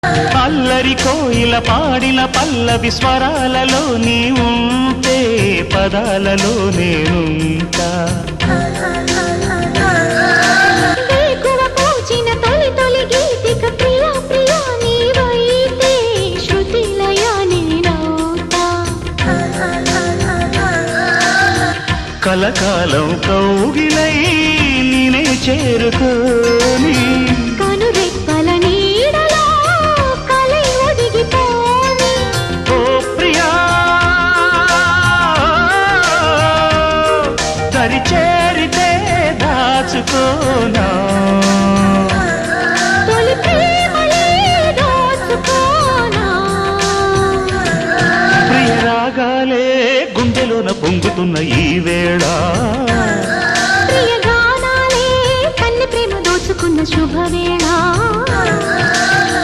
అల్లరి కోయిల పాడిన పల్లవి స్వరాలలో నీ ఉంటే పదాలలో నేనుంటా. కలకాలం కౌగిలై నేనే చేరుకోని కనురెప్పల నీడలో కలై ఒదిగిపోని. ఓ ప్రియా దరి చేరితే దాచుకోనా తొలి ప్రేమలే దోచుకోనా. ప్రియ రాగాలే గుండెలోన పొంగుతున్న ఈ వేళ, ప్రియ గానాలే కన్నె ప్రేమ దోచుకున్న శుభవేళ.